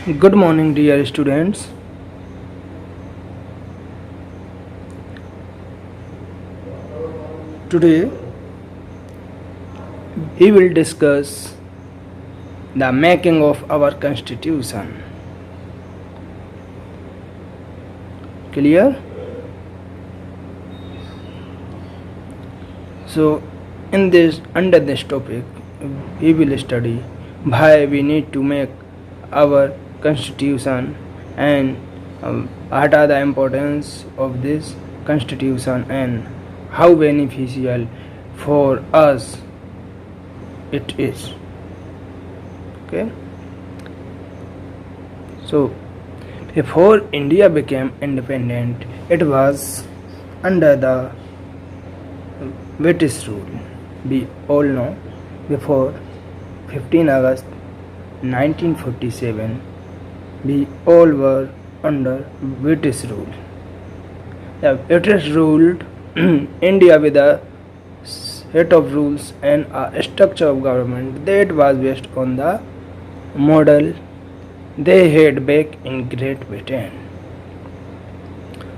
Good morning, dear students. Today we will discuss the making of our constitution. Clear? So, under this topic, we will study why we need to make our constitution and what are the importance of this constitution and how beneficial for us it is. Okay. So, before India became independent, it was under the British rule. We all know before 15 August 1947 we all were under British rule. The British ruled India with a set of rules and a structure of government that was based on the model they had back in Great Britain.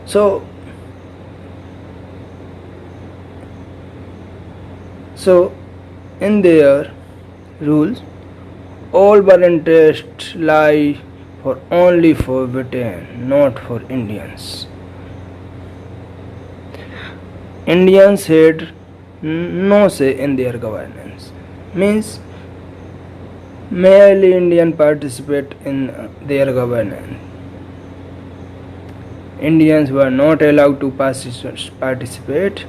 So in their rules, all were interests lie for only for Britain, not for Indians. Indians had no say in their governance. Means merely Indian participate in their governance. Indians were not allowed to participate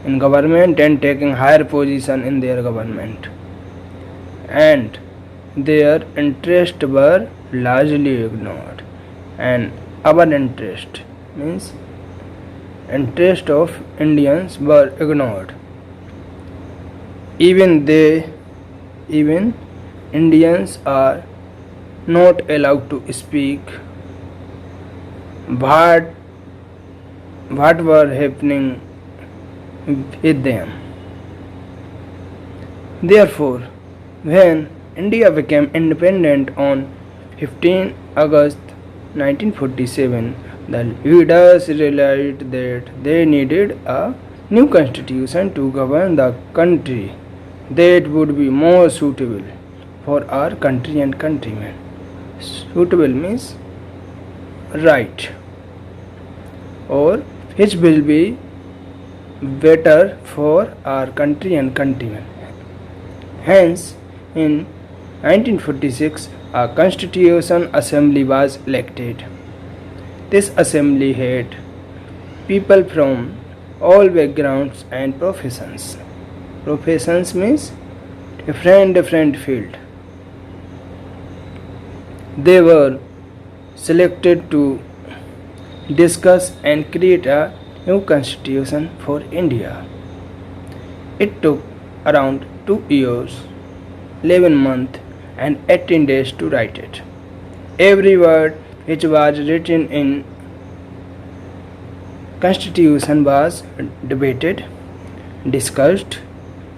in government and taking higher position in their government, and their interests were largely ignored, and our interest means interest of Indians were ignored. Even Indians are not allowed to speak what were happening with them. Therefore, when India became independent on 15 August 1947, the leaders realized that they needed a new constitution to govern the country that would be more suitable for our country and countrymen. Suitable means right, or which will be better for our country and countrymen. Hence, in 1946, a Constitution Assembly was elected. This assembly had people from all backgrounds and professions. Professions means different field. They were selected to discuss and create a new constitution for India. It took around 2 years, 11 months and 18 days to write it. Every word which was written in constitution was debated, discussed,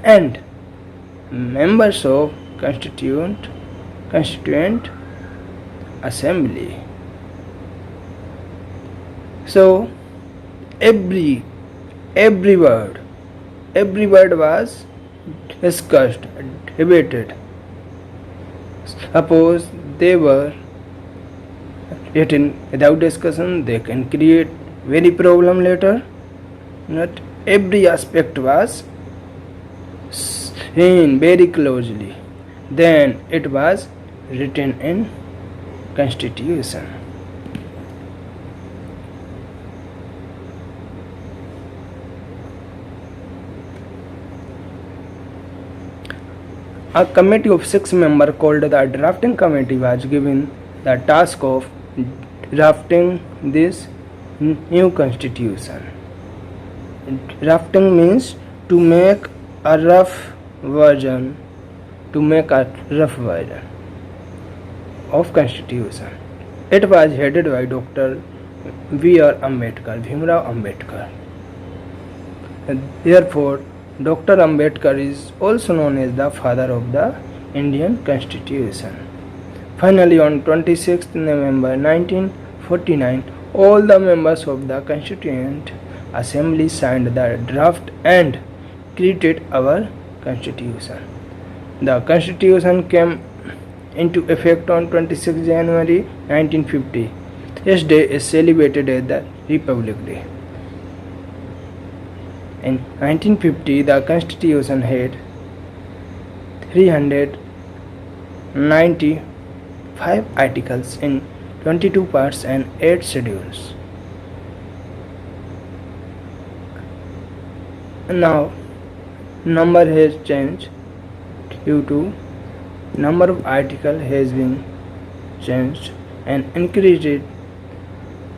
and members of constituent assembly. So every word was discussed, debated. Suppose they were written without discussion, they can create very problem later. Not every aspect was seen very closely. Then it was written in constitution. A committee of 6 members called the drafting committee was given the task of drafting this new constitution. Drafting means to make a rough version of constitution. It was headed by Dr. Bhimrao Ambedkar. Therefore, Dr. Ambedkar is also known as the father of the Indian Constitution. Finally, on 26th November 1949, all the members of the Constituent Assembly signed the draft and created our Constitution. The Constitution came into effect on 26 January 1950. This day is celebrated as the Republic Day. In 1950, the Constitution had 395 articles in 22 parts and 8 schedules. Now, number has changed due to number of articles has been changed and increased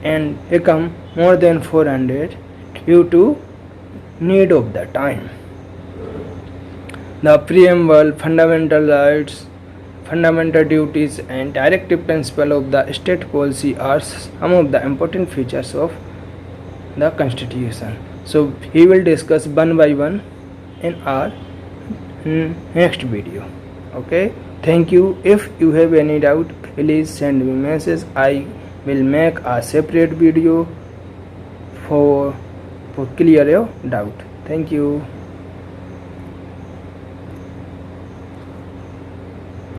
and become more than 400 due to need of the time. The preamble, fundamental rights, fundamental duties and directive principle of the state policy are some of the important features of the Constitution. So we will discuss one by one in our next video. Okay, thank you. If you have any doubt, please send me message. I will make a separate video for clear your doubt. Thank you.